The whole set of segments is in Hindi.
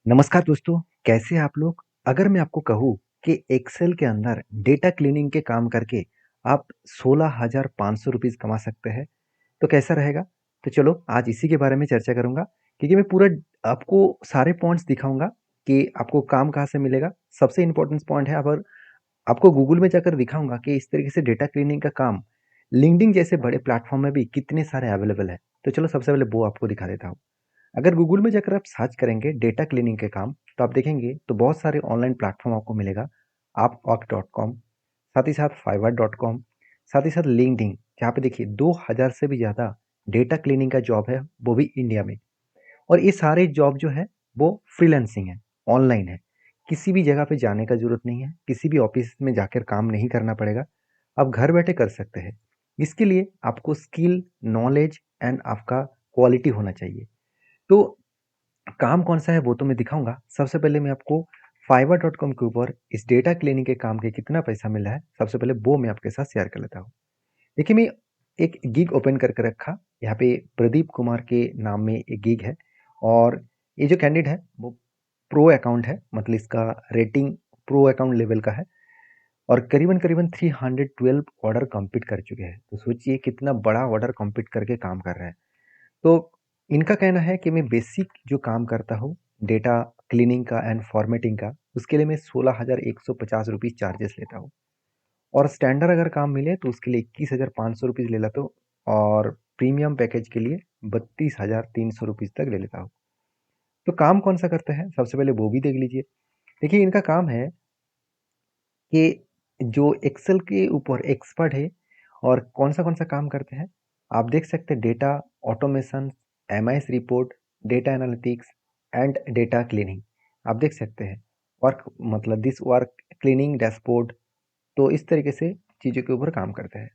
नमस्कार दोस्तों, कैसे हैं आप लोग? अगर मैं आपको कहूँ कि एक्सेल के अंदर डेटा क्लीनिंग के काम करके आप 16,500 रुपीज़ कमा सकते हैं, तो कैसा रहेगा? तो चलो आज इसी के बारे में चर्चा करूँगा क्योंकि मैं पूरा आपको सारे पॉइंट्स दिखाऊँगा कि आपको काम कहाँ से मिलेगा। सबसे इम्पोर्टेंट पॉइंट है अगर आपको गूगल में जाकर दिखाऊँगा कि इस तरीके से डेटा क्लीनिंग का काम लिंक्डइन जैसे बड़े प्लेटफ़ॉर्म में भी कितने सारे अवेलेबल है। तो चलो सबसे पहले वो आपको दिखा देता हूँ। अगर गूगल में जाकर आप सर्च करेंगे डेटा क्लीनिंग के काम तो आप देखेंगे तो बहुत सारे ऑनलाइन प्लेटफॉर्म आपको मिलेगा। अपवर्क.com, साथ ही साथ fiverr.com, साथ ही साथ लिंक्डइन, जहाँ पे देखिए 2000 से भी ज़्यादा डेटा क्लीनिंग का जॉब है, वो भी इंडिया में। और ये सारे जॉब जो है वो फ्रीलांसिंग है, ऑनलाइन है। किसी भी जगह पे जाने का जरूरत नहीं है, किसी भी ऑफिस में जाकर काम नहीं करना पड़ेगा। आप घर बैठे कर सकते हैं। इसके लिए आपको स्किल, नॉलेज एंड आपका क्वालिटी होना चाहिए। तो काम कौन सा है वो तो मैं दिखाऊंगा। सबसे पहले मैं आपको fiverr.com के ऊपर इस डेटा क्लीनिंग के काम के कितना पैसा मिला है, सबसे पहले वो मैं आपके साथ शेयर कर लेता हूँ। देखिए मैं एक गिग ओपन करके रखा। यहाँ पे प्रदीप कुमार के नाम में एक गिग है और ये जो कैंडिडेट है वो प्रो अकाउंट है, मतलब इसका रेटिंग प्रो अकाउंट लेवल का है और करीबन करीबन 312 ऑर्डर कंप्लीट कर चुके हैं। तो सोचिए कितना बड़ा ऑर्डर कंप्लीट करके काम कर रहा है। तो इनका कहना है कि मैं बेसिक जो काम करता हूँ डेटा क्लीनिंग का एंड फॉर्मेटिंग का, उसके लिए मैं 16,150 रुपीज़ चार्जेस लेता हूँ और स्टैंडर्ड अगर काम मिले तो उसके लिए 21,500 रुपीज़ ले लेता हूँ और प्रीमियम पैकेज के लिए 32,300 रुपीज़ तक ले लेता हूँ। तो काम कौन सा करते हैं सबसे पहले वो भी देख लीजिए। देखिए इनका काम है कि जो एक्सेल के ऊपर एक्सपर्ट है और कौन सा काम करते हैं आप देख सकते हैं। Data automation, MIS report, data analytics and data cleaning आप देख सकते हैं। वर्क मतलब दिस वर्क क्लीनिंग डैशबोर्ड, तो इस तरीके से चीज़ों के ऊपर काम करते हैं।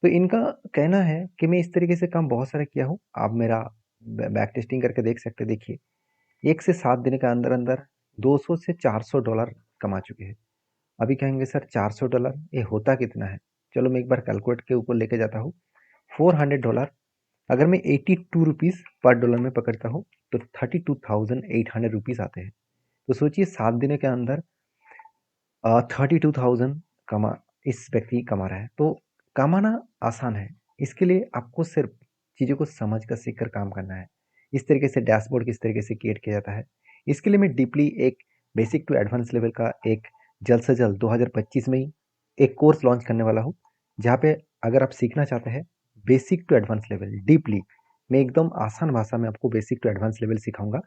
तो इनका कहना है कि मैं इस तरीके से काम बहुत सारा किया हूँ। आप मेरा बैक टेस्टिंग करके देख सकते हैं। देखिए 1 से 7 दिन के अंदर अंदर 200 से 400 डॉलर कमा चुके हैं। अभी कहेंगे सर 400 डॉलर ये होता कितना है? चलो मैं एक बार कैलकुलेट के ऊपर लेके जाता हूँ। 400 डॉलर अगर मैं 82 रुपीज़ पर डॉलर में पकड़ता हूँ तो 32,800 रुपीज़ आते हैं। तो सोचिए 7 दिनों के अंदर 32,000 कमा इस व्यक्ति कमा रहा है। तो कमाना आसान है। इसके लिए आपको सिर्फ चीज़ों को समझ कर सीख कर काम करना है। इस तरीके से डैशबोर्ड किस तरीके से क्रिएट किया जाता है, इसके लिए मैं डीपली एक बेसिक टू एडवांस लेवल का एक जल्द से जल्द 2025 में ही एक कोर्स लॉन्च करने वाला हूँ, जहाँ पे अगर आप सीखना चाहते हैं basic to advance level deeply, मैं एकदम आसान भाषा में आपको बेसिक टू एडवांस लेवल सिखाऊंगा।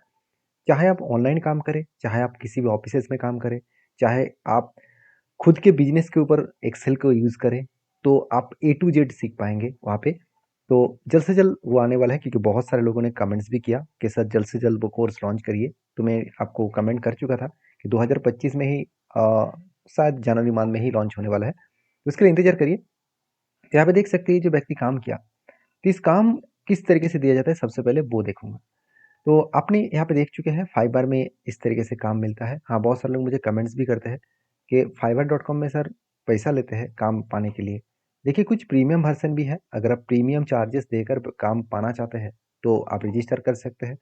चाहे आप ऑनलाइन काम करें, चाहे आप किसी भी ऑफिस में काम करें, चाहे आप खुद के बिजनेस के ऊपर एक्सेल को यूज़ करें, तो आप ए टू जेड सीख पाएंगे वहाँ पे। तो जल्द से जल्द वो आने वाला है क्योंकि बहुत सारे लोगों ने कमेंट्स भी किया कि सर जल्द से जल्द वो कोर्स लॉन्च करिए। तो मैं आपको कमेंट कर चुका था कि 2025 में ही शायद जनवरी मंथ में ही लॉन्च होने वाला है, तो इसके लिए इंतजार करिए। तो यहाँ पे देख सकते हैं जो व्यक्ति काम किया, तो इस काम किस तरीके से दिया जाता है सबसे पहले वो देखूंगा। तो आपने यहाँ पे देख चुके हैं फाइबर में इस तरीके से काम मिलता है। हाँ, बहुत सारे लोग मुझे कमेंट्स भी करते हैं कि fiverr.com में सर पैसा लेते हैं काम पाने के लिए। देखिए कुछ प्रीमियम वर्जन भी है। अगर आप प्रीमियम चार्जेस देकर काम पाना चाहते हैं तो आप रजिस्टर कर सकते हैं।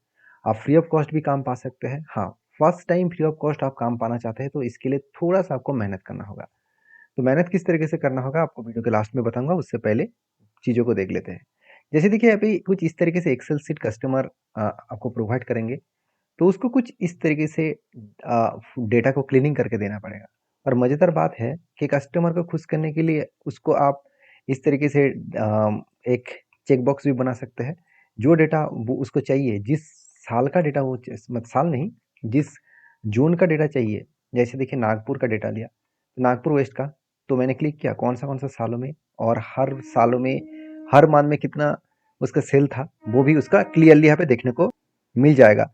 आप फ्री ऑफ कॉस्ट भी काम पा सकते हैं। हाँ, first time free of cost आप काम पाना चाहते हैं तो इसके लिए थोड़ा सा आपको मेहनत करना होगा। तो मेहनत किस तरीके से करना होगा आपको वीडियो के लास्ट में बताऊंगा, उससे पहले चीज़ों को देख लेते हैं। जैसे देखिए अभी कुछ इस तरीके से एक्सेल सीट कस्टमर आपको प्रोवाइड करेंगे, तो उसको कुछ इस तरीके से डेटा को क्लीनिंग करके देना पड़ेगा। और मज़ेदार बात है कि कस्टमर को खुश करने के लिए उसको आप इस तरीके से एक चेक बॉक्स भी बना सकते हैं। जो डेटा वो उसको चाहिए, जिस साल का डेटा वो मतलब साल नहीं, जिस जोन का डेटा चाहिए। जैसे देखिए नागपुर का डेटा लिया, नागपुर वेस्ट का, तो मैंने क्लिक किया कौन सा सालों में और हर सालों में हर मंथ में कितना उसका सेल था, वो भी उसका क्लियरली यहाँ पे देखने को मिल जाएगा।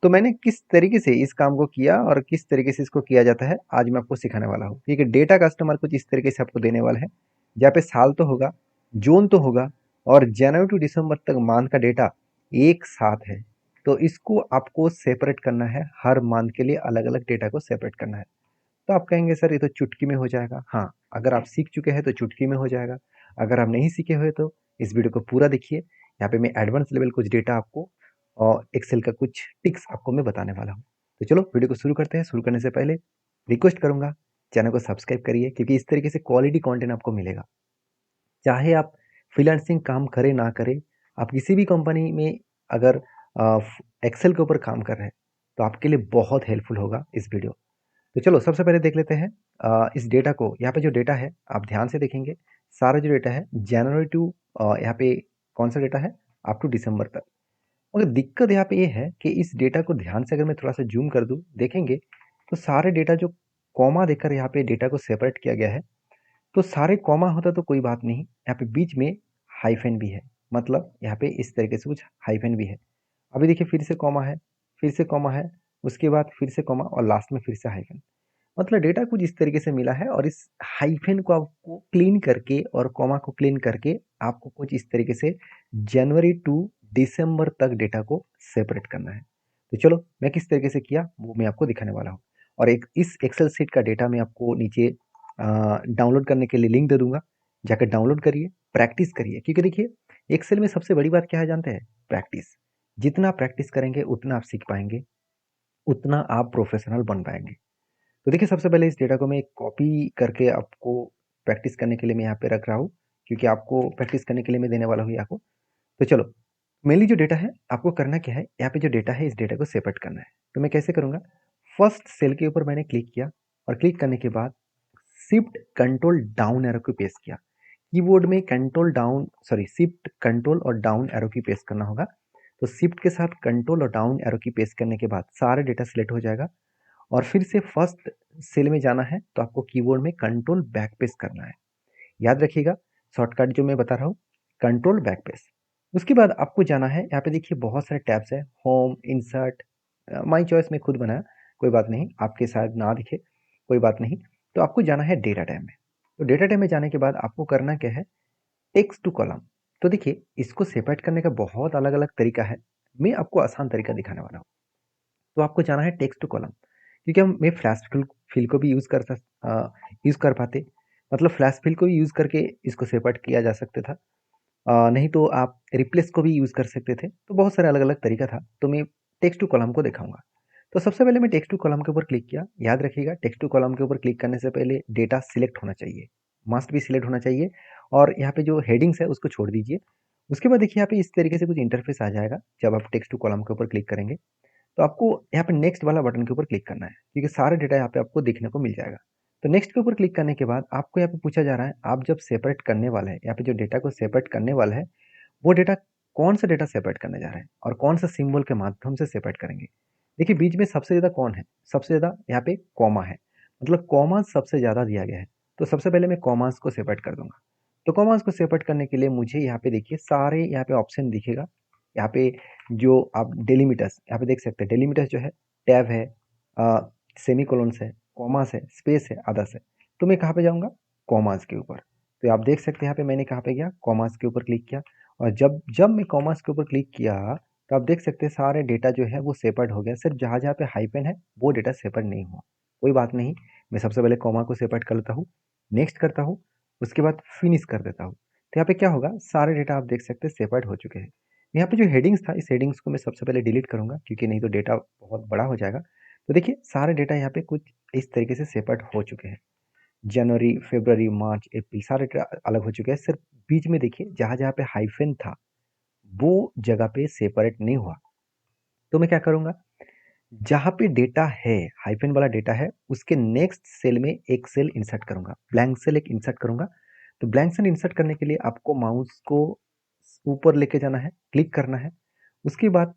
तो मैंने किस तरीके से इस काम को किया और किस तरीके से इसको किया जाता है आज मैं आपको सिखाने वाला हूँ। ठीक है, डेटा कस्टमर कुछ इस तरीके से आपको देने वाला है, जहाँ पे साल तो होगा, जोन तो होगा और जनवरी टू दिसंबर तक मंथ का डेटा एक साथ है। तो इसको आपको सेपरेट करना है, हर मंथ के लिए अलग अलग डेटा को सेपरेट करना है। तो आप कहेंगे सर ये तो चुटकी में हो जाएगा। हाँ, अगर आप सीख चुके हैं तो चुटकी में हो जाएगा। अगर आप नहीं सीखे हुए तो इस वीडियो को पूरा देखिए। यहाँ पे मैं एडवांस लेवल कुछ डेटा आपको और एक्सेल का कुछ टिक्स आपको मैं बताने वाला हूँ। तो चलो वीडियो को शुरू करते हैं। शुरू करने से पहले रिक्वेस्ट करूंगा, चैनल को सब्सक्राइब करिए, क्योंकि इस तरीके से क्वालिटी कंटेंट आपको मिलेगा। चाहे आप फ्रीलांसिंग काम करें ना करें, आप किसी भी कंपनी में अगर एक्सेल के ऊपर काम कर रहे हैं तो आपके लिए बहुत हेल्पफुल होगा इस वीडियो। तो चलो सबसे पहले देख लेते हैं इस डेटा को। यहाँ पे जो डेटा है आप ध्यान से देखेंगे, सारा जो डेटा है जनवरी टू यहाँ पे कौन सा डेटा है, अप टू दिसंबर तक। मगर दिक्कत यहाँ पे ये है कि इस डेटा को ध्यान से अगर मैं थोड़ा सा जूम कर दूं, देखेंगे तो सारे डेटा जो कॉमा देकर यहाँ पे डेटा को सेपरेट किया गया है, तो सारे कॉमा होता तो कोई बात नहीं, यहाँ पे बीच में हाइफन भी है, मतलब यहाँ पे इस तरीके से कुछ हाइफन भी है। अभी देखिए फिर से कॉमा है, फिर से कॉमा है, उसके बाद फिर से कॉमा और लास्ट में फिर से हाइफन। मतलब डेटा कुछ इस तरीके से मिला है और इस हाइफन को आपको क्लीन करके और कॉमा को क्लीन करके आपको कुछ इस तरीके से जनवरी टू दिसंबर तक डेटा को सेपरेट करना है। तो चलो मैं किस तरीके से किया वो मैं आपको दिखाने वाला हूँ। और एक इस एक्सेल शीट का डेटा मैं आपको नीचे डाउनलोड करने के लिए लिंक दे दूंगा, जाकर डाउनलोड करिए, प्रैक्टिस करिए। क्योंकि देखिए एक्सेल में सबसे बड़ी बात क्या है जानते हैं, प्रैक्टिस। जितना प्रैक्टिस करेंगे उतना आप सीख पाएंगे, उतना आप प्रोफेशनल बन पाएंगे। तो देखिए सबसे पहले इस डेटा को मैं कॉपी करके आपको प्रैक्टिस करने के लिए मैं यहाँ पे रख रहा हूँ, क्योंकि आपको प्रैक्टिस करने के लिए मैं देने वाला हूँ आपको। तो चलो मेनली जो डेटा है आपको करना क्या है, यहाँ पे जो डेटा है इस डेटा को सेपरेट करना है। तो मैं कैसे करूँगा, फर्स्ट सेल के ऊपर मैंने क्लिक किया और क्लिक करने के बाद शिफ्ट कंट्रोल डाउन एरो को पेश किया। कीबोर्ड में control down sorry shift control और डाउन एरो की पेश करना होगा। तो शिफ्ट के साथ कंट्रोल और डाउन एरो की पेश करने के बाद सारा डेटा सिलेक्ट हो जाएगा और फिर से फर्स्ट सेल में जाना है तो आपको कीबोर्ड में कंट्रोल बैक पेश करना है। याद रखिएगा शॉर्टकट जो मैं बता रहा हूँ, कंट्रोल बैक पेश। उसके बाद आपको जाना है, यहाँ पे देखिए बहुत सारे टैब्स है, होम, इंसर्ट, माई चॉइस में खुद बनाया, कोई बात नहीं, आपके शायद ना दिखे, कोई बात नहीं। तो आपको जाना है डेटा टैब में। तो डेटा टैब में जाने के बाद आपको करना क्या है, टेक्स्ट टू कॉलम। तो देखिए इसको सेपरेट करने का बहुत अलग अलग तरीका है, मैं आपको आसान तरीका दिखाने वाला हूँ। तो आपको जाना है टेक्स्ट टू कॉलम, क्योंकि हम मैं फ्लैश फिल को भी यूज़ कर पाते, मतलब फ्लैश फिल को भी यूज़ करके इसको सेपरेट किया जा सकता था। नहीं तो आप रिप्लेस को भी यूज़ कर सकते थे। तो बहुत सारे अलग अलग तरीका था, तो मैं टेक्स्ट टू कॉलम को दिखाऊंगा। तो सबसे पहले मैं टेक्स्ट टू कॉलम के ऊपर क्लिक किया। याद रखिएगा टेक्स्ट टू कॉलम के ऊपर क्लिक करने से पहले डेटा सिलेक्ट होना चाहिए, मस्ट भी सिलेक्ट होना चाहिए। और यहाँ पे जो हेडिंग्स है उसको छोड़ दीजिए। उसके बाद देखिए यहाँ पे इस तरीके से कुछ इंटरफेस आ जाएगा जब आप टेक्स्ट टू कॉलम के ऊपर क्लिक करेंगे। तो आपको यहाँ पे नेक्स्ट वाला बटन के ऊपर क्लिक करना है, क्योंकि सारा डेटा यहाँ पे आपको देखने को मिल जाएगा। तो नेक्स्ट के ऊपर क्लिक करने के बाद आपको यहाँ पे पूछा जा रहा है, आप जब सेपरेट करने वाले हैं, यहाँ पे जो डेटा को सेपरेट करने वाला है वो डेटा कौन सा डेटा सेपरेट करने जा रहे हैं और कौन सा सिंबल के माध्यम से सेपरेट करेंगे। देखिए बीच में सबसे ज़्यादा कौन है, सबसे ज़्यादा यहाँ पे कॉमा है, मतलब कॉमा सबसे ज़्यादा दिया गया है। तो सबसे पहले मैं कॉमास को सेपरेट कर दूंगा। तो कॉमास को सेपरेट करने के लिए मुझे यहाँ पे देखिए सारे यहाँ पे ऑप्शन दिखेगा। यहाँ पे जो आप डेलीमीटर्स यहाँ पे देख सकते हैं, डेलीमीटर्स जो है टैब है, सेमी कोलन्स है, कॉमास है, स्पेस है, आदर्स है। तो मैं कहाँ पे जाऊँगा, कॉमास के ऊपर। तो आप देख सकते हैं यहाँ पे मैंने कहाँ पे गया, कॉमास के ऊपर क्लिक किया। और जब जब मैं कॉमास के ऊपर क्लिक किया तो आप देख सकते हैं सारे डेटा जो है वो सेपरेट हो गया। सिर्फ जहाँ जहाँ पे हाइपन है वो डेटा सेपरेट नहीं हुआ। कोई बात नहीं, मैं सबसे पहले कॉमा को सेपरेट कर लेता हूँ, नेक्स्ट करता हूँ, उसके बाद फिनिश कर देता हूँ। तो यहाँ पे क्या होगा, सारे डेटा आप देख सकते हैं सेपरेट हो चुके हैं। यहाँ पे जो हेडिंग्स था इस हेडिंग्स को मैं सबसे पहले डिलीट करूंगा, क्योंकि नहीं तो डेटा बहुत बड़ा हो जाएगा। तो देखिए सारे डेटा यहाँ पे कुछ इस तरीके से सेपरेट हो चुके हैं। जनवरी, फरवरी, मार्च, अप्रैल सारे डेटा अलग हो चुके हैं। सिर्फ बीच में देखिए जहाँ जहाँ पे हाइफन था वो जगह पे सेपरेट नहीं हुआ। तो मैं क्या करूंगा, जहाँ पे डेटा है, हाइफन वाला डेटा है, उसके नेक्स्ट सेल में एक सेल इंसर्ट करूंगा, ब्लैंक सेल एक इंसर्ट करूंगा। तो ब्लैंक सेल इंसर्ट करने के लिए आपको माउस को ऊपर लेके जाना है, क्लिक करना है। उसके बाद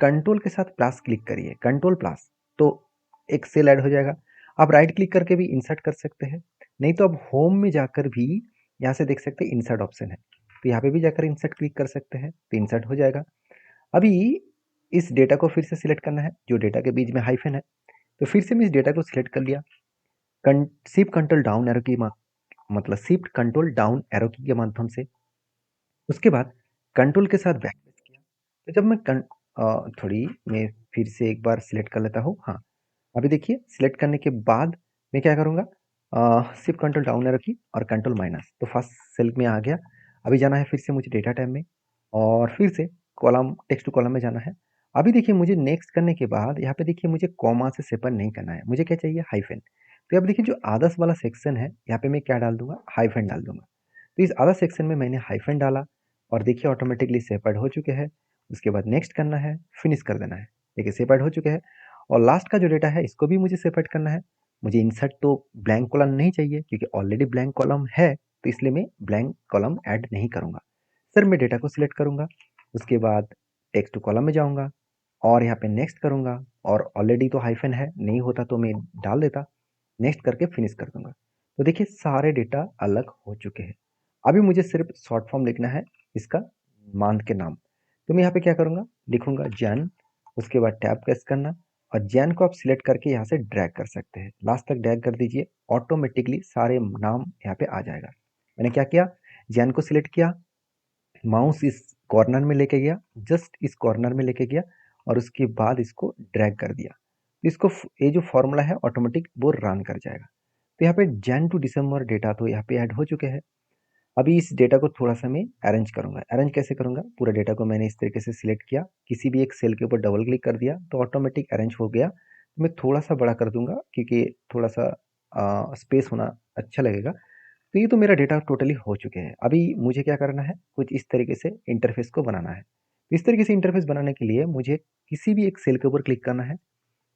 कंट्रोल के साथ प्लस क्लिक करिए, कंट्रोल प्लस, तो एक सेल ऐड हो जाएगा। आप राइट क्लिक करके भी इंसर्ट कर सकते हैं, नहीं तो आप होम में जाकर भी यहाँ से देख सकते हैं इंसर्ट ऑप्शन है, तो यहाँ पे भी जाकर इंसर्ट क्लिक कर सकते हैं, तो इंसर्ट हो जाएगा। अभी इस डेटा को फिर से सिलेक्ट करना है, जो डेटा के बीच में हाइफन है। तो फिर से मैं इस डेटा को सिलेक्ट कर लिया, शिफ्ट कंट्रोल डाउन एरो की मतलब शिफ्ट कंट्रोल डाउन एरो की के माध्यम से। उसके बाद कंट्रोल के साथ बैक किया। तो जब मैं थोड़ी मैं फिर से एक बार सिलेक्ट कर लेता हूँ। हाँ, अभी देखिए सिलेक्ट करने के बाद मैं क्या करूँगा, शिफ्ट कंट्रोल डाउन एरो की और कंट्रोल माइनस, तो फर्स्ट सेल में आ गया। अभी जाना है फिर से मुझे डेटा टाइप में और फिर से कॉलम टेक्स्ट टू कॉलम में जाना है अभी देखिए मुझे नेक्स्ट करने के बाद यहाँ पे देखिए मुझे कॉमा से सेपरेट नहीं करना है, मुझे क्या चाहिए हाइफन। तो अब देखिए जो आदर्श वाला सेक्शन है यहाँ पे मैं क्या डाल दूंगा, हाइफन डाल दूंगा। तो इस आदर्श सेक्शन में मैंने हाइफन डाला और देखिए ऑटोमेटिकली सेपरेट हो चुके हैं। उसके बाद नेक्स्ट करना है, फिनिश कर देना है। देखिए सेपरेट हो चुके हैं। और लास्ट का जो डेटा है इसको भी मुझे सेपरेट करना है। मुझे इंसर्ट तो ब्लैंक कॉलम नहीं चाहिए क्योंकि ऑलरेडी ब्लैंक कॉलम है, तो इसलिए मैं ब्लैंक कॉलम ऐड नहीं करूंगा। सर मैं डेटा को सिलेक्ट करूंगा, उसके बाद टेक्स्ट टू कॉलम में जाऊंगा और यहाँ पे नेक्स्ट करूंगा। और ऑलरेडी तो हाइफन है, नहीं होता तो मैं डाल देता, नेक्स्ट करके फिनिश कर दूंगा। तो देखिए सारे डेटा अलग हो चुके हैं। अभी मुझे सिर्फ शॉर्ट फॉर्म लिखना है इसका मंथ के नाम। तो मैं यहाँ पे क्या करूंगा, लिखूंगा जैन, उसके बाद टैब प्रेस करना और जैन को आप सिलेक्ट करके यहाँ से ड्रैग कर सकते हैं, लास्ट तक ड्रैग कर दीजिए, ऑटोमेटिकली सारे नाम यहाँ पे आ जाएगा। मैंने क्या किया, जैन को सिलेक्ट किया, माउस इस कॉर्नर में लेके गया, जस्ट इस कॉर्नर में लेके गया और उसके बाद इसको ड्रैग कर दिया। इसको ये जो फॉर्मूला है ऑटोमेटिक वो रन कर जाएगा। तो यहाँ पे जैन टू दिसंबर डेटा तो यहाँ पे ऐड हो चुके हैं। अभी इस डेटा को थोड़ा सा मैं अरेंज करूंगा। अरेंज कैसे करूंगा, पूरा डेटा को मैंने इस तरीके से सिलेक्ट किया, किसी भी एक सेल के ऊपर डबल क्लिक कर दिया तो ऑटोमेटिक अरेंज हो गया। मैं थोड़ा सा बड़ा कर दूंगा क्योंकि थोड़ा सा स्पेस होना अच्छा लगेगा। तो ये तो मेरा डेटा टोटली हो चुके हैं। अभी मुझे क्या करना है, कुछ इस तरीके से इंटरफेस को बनाना है। तो इस तरीके से इंटरफेस बनाने के लिए मुझे किसी भी एक सेल के ऊपर क्लिक करना है,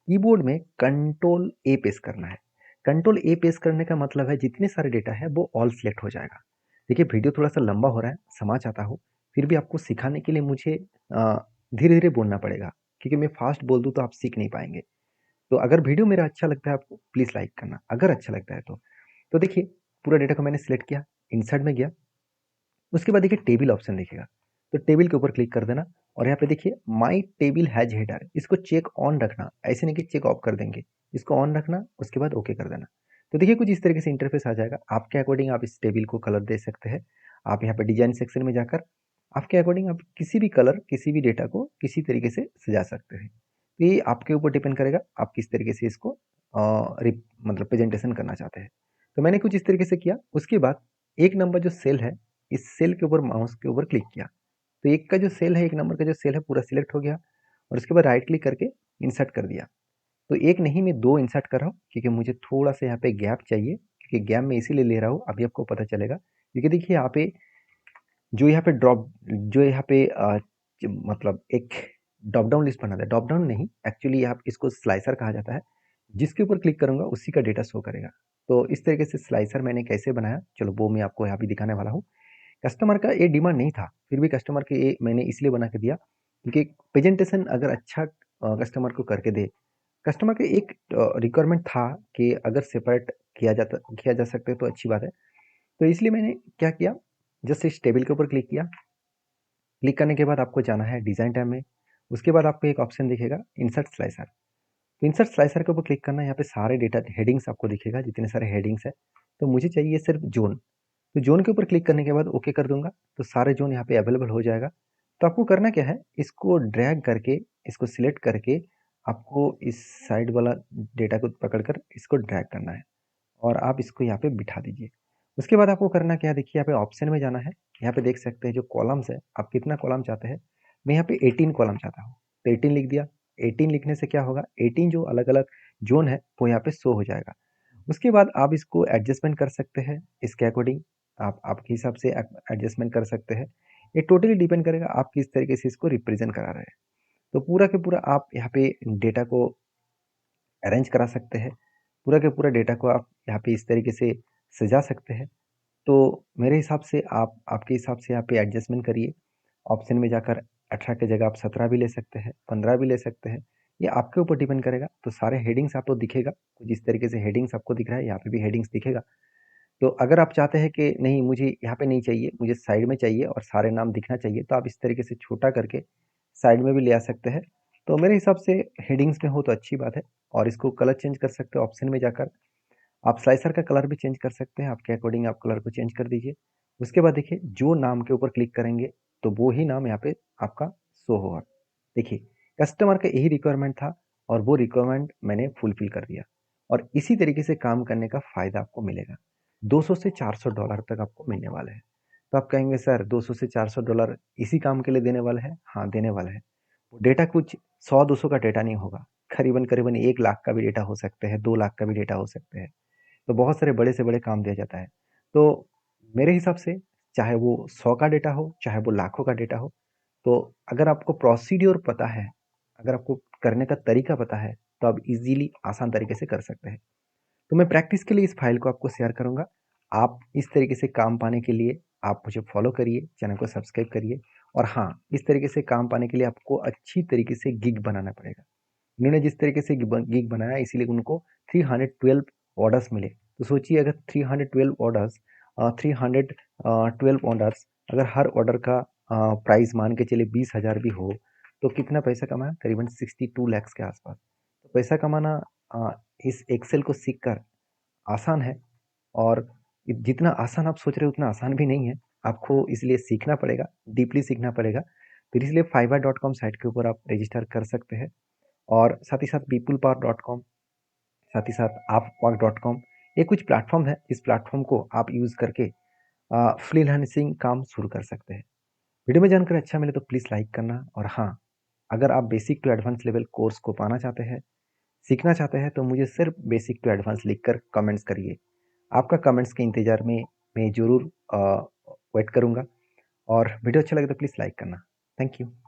कीबोर्ड में कंट्रोल ए पेस्ट करना है। कंट्रोल ए पेस्ट करने का मतलब है जितने सारे डेटा है वो ऑल सिलेक्ट हो जाएगा। देखिए वीडियो थोड़ा सा लंबा हो रहा है, क्षमा चाहता हूँ, फिर भी आपको सिखाने के लिए मुझे धीरे धीरे बोलना पड़ेगा क्योंकि मैं फास्ट बोल दूँ तो आप सीख नहीं पाएंगे। तो अगर वीडियो मेरा अच्छा लगता है आपको प्लीज़ लाइक करना, अगर अच्छा लगता है तो देखिए पूरा डेटा को मैंने सिलेक्ट किया, इंसर्ट में गया, उसके बाद देखिए टेबल ऑप्शन दिखेगा, तो टेबल के ऊपर क्लिक कर देना और यहाँ पे देखिए माई टेबल हैज हेडर, इसको चेक ऑन रखना, ऐसे नहीं कि चेक ऑफ कर देंगे, इसको ऑन रखना, उसके बाद ओके कर देना। तो देखिए कुछ इस तरीके से इंटरफेस आ जाएगा। आपके अकॉर्डिंग आप इस टेबल को कलर दे सकते हैं। आप यहाँ पे डिजाइन सेक्शन में जाकर आपके अकॉर्डिंग आप किसी भी कलर किसी भी डेटा को किसी तरीके से सजा सकते हैं। तो ये आपके ऊपर डिपेंड करेगा आप किस तरीके से इसको मतलब प्रेजेंटेशन करना चाहते हैं। तो मैंने कुछ इस तरीके से किया। उसके बाद एक नंबर जो सेल है, इस सेल के ऊपर माउस के ऊपर क्लिक किया, तो एक का जो सेल है, एक नंबर का जो सेल है पूरा सिलेक्ट हो गया और उसके बाद राइट क्लिक करके इंसर्ट कर दिया। तो एक नहीं मैं दो इंसर्ट कर रहा हूँ क्योंकि मुझे थोड़ा सा यहाँ पे गैप चाहिए, क्योंकि गैप मैं इसीलिए ले रहा हूँ, अभी आपको पता चलेगा। क्योंकि देखिए यहाँ पे जो यहाँ पे मतलब एक ड्रॉप डाउन लिस्ट बना था, ड्रॉप डाउन नहीं एक्चुअली आप इसको स्लाइसर कहा जाता है, जिसके ऊपर क्लिक करूंगा उसी का डेटा शो करेगा। तो इस तरीके से स्लाइसर मैंने कैसे बनाया, चलो वो मैं आपको यहाँ भी दिखाने वाला हूँ। कस्टमर का ये डिमांड नहीं था, फिर भी कस्टमर के ये मैंने इसलिए बना के दिया क्योंकि प्रेजेंटेशन अगर अच्छा कस्टमर को करके दे, कस्टमर का एक रिक्वायरमेंट था कि अगर सेपरेट किया जा सकता है तो अच्छी बात है। तो इसलिए मैंने क्या किया, जस्ट इस टेबल के ऊपर क्लिक किया। क्लिक करने के बाद आपको जाना है डिज़ाइन टैब में, उसके बाद आपको एक ऑप्शन दिखेगा इंसर्ट स्लाइसर। तो इंसर्ट स्लाइसर के ऊपर क्लिक करना है, यहाँ पे सारे डेटा हेडिंग्स आपको दिखेगा, जितने सारे हेडिंग्स है। तो मुझे चाहिए सिर्फ जोन, तो जोन के ऊपर क्लिक करने के बाद ओके कर दूंगा, तो सारे जोन यहाँ पे अवेलेबल हो जाएगा। तो आपको करना क्या है, इसको ड्रैग करके, इसको सिलेक्ट करके आपको इस साइड वाला डेटा को पकड़कर इसको ड्रैग करना है और आप इसको यहाँ पे बिठा दीजिए। उसके बाद आपको करना क्या है, देखिए यहाँ पे ऑप्शन में जाना है। यहाँ पे देख सकते हैं जो कॉलम्स है, आप कितना कॉलम चाहते हैं। मैं यहाँ पे 18 कॉलम चाहता हूँ, तो 18 लिख दिया। 18 लिखने से क्या होगा, 18 जो अलग अलग जोन है वो यहाँ पे शो हो जाएगा। उसके बाद आप इसको एडजस्टमेंट कर सकते हैं, इसके अकॉर्डिंग आप आपके हिसाब से एडजस्टमेंट कर सकते हैं। ये टोटली डिपेंड करेगा आप किस तरीके से इसको रिप्रेजेंट करा रहे हैं। तो पूरा के पूरा आप यहाँ पे डेटा को अरेंज करा सकते हैं, पूरा के पूरा डेटा को आप यहाँ पे इस तरीके से सजा सकते हैं। तो मेरे हिसाब से आप आपके हिसाब से यहाँ पे एडजस्टमेंट करिए। ऑप्शन में जाकर 18 की जगह आप 17 भी ले सकते हैं, 15 भी ले सकते हैं, ये आपके ऊपर डिपेंड करेगा। तो सारे हेडिंग्स आपको दिखेगा, कुछ इस तरीके से हेडिंग्स आपको दिख रहा है, यहाँ पे भी हेडिंग्स दिखेगा। तो अगर आप चाहते हैं कि नहीं मुझे यहाँ पे नहीं चाहिए, मुझे साइड में चाहिए और सारे नाम दिखना चाहिए, तो आप इस तरीके से छोटा करके साइड में भी ले आ सकते हैं। तो मेरे हिसाब से हेडिंग्स में हो तो अच्छी बात है। और इसको कलर चेंज कर सकते हो ऑप्शन में जाकर, आप स्लाइसर का कलर भी चेंज कर सकते हैं, आपके अकॉर्डिंग आप कलर को चेंज कर दीजिए। उसके बाद देखिए जो नाम के ऊपर क्लिक करेंगे तो वो ही नाम यहाँ पे आपका शो होगा। देखिए कस्टमर का यही रिक्वायरमेंट था और वो रिक्वायरमेंट मैंने फुलफिल कर दिया। और इसी तरीके से काम करने का फायदा आपको मिलेगा। 200 से 400 डॉलर तक आपको मिलने वाले हैं। तो आप कहेंगे सर 200 से 400 डॉलर इसी काम के लिए देने वाले हैं? हाँ देने वाले हैं। डेटा कुछ 100-200 का डेटा नहीं होगा, करीबन 1 लाख का भी डेटा हो सकते हैं, 2 लाख का भी डेटा हो सकते हैं। तो बहुत सारे बड़े से बड़े काम दिया जाता है। तो मेरे हिसाब से चाहे वो 100 का डेटा हो, चाहे वो लाखों का डेटा हो, तो अगर आपको प्रोसीड्योर पता है, अगर आपको करने का तरीका पता है, तो आप ईज़िली आसान तरीके से कर सकते हैं। तो मैं प्रैक्टिस के लिए इस फाइल को आपको शेयर करूँगा। आप इस तरीके से काम पाने के लिए आप मुझे फॉलो करिए, चैनल को सब्सक्राइब करिए और हाँ, इस तरीके से काम पाने के लिए आपको अच्छी तरीके से गिग बनाना पड़ेगा। इन्होंने जिस तरीके से गिग बनाया इसीलिए उनको 312 ऑर्डर्स मिले। तो सोचिए अगर 312 ऑर्डर्स 312 ऑर्डर्स अगर हर ऑर्डर का प्राइस मान के चलिए 20,000 भी हो तो कितना पैसा कमाया? करीबन 62 लैक्स के आसपास। तो पैसा कमाना अ, इस एक्सेल को सीखकर आसान है और जितना आसान आप सोच रहे हो उतना आसान भी नहीं है। आपको इसलिए सीखना पड़ेगा, डीपली सीखना पड़ेगा। फिर इसलिए fiverr.com साइट के ऊपर आप रजिस्टर कर सकते हैं और साथ ही साथ peoplepower.com, साथ ही साथ upwork.com, ये कुछ प्लेटफॉर्म है। इस प्लेटफॉर्म को आप यूज़ करके फ्रीलांसिंग काम शुरू कर सकते हैं। वीडियो में जानकर अच्छा मिले तो प्लीज़ लाइक करना और हाँ, अगर आप basic to advance level course को पाना चाहते हैं, सीखना चाहते हैं तो मुझे सिर्फ बेसिक टू एडवांस लिखकर कमेंट्स करिए। आपका कमेंट्स के इंतज़ार में मैं ज़रूर वेट करूँगा और वीडियो अच्छा लगे तो प्लीज़ लाइक करना। Thank you.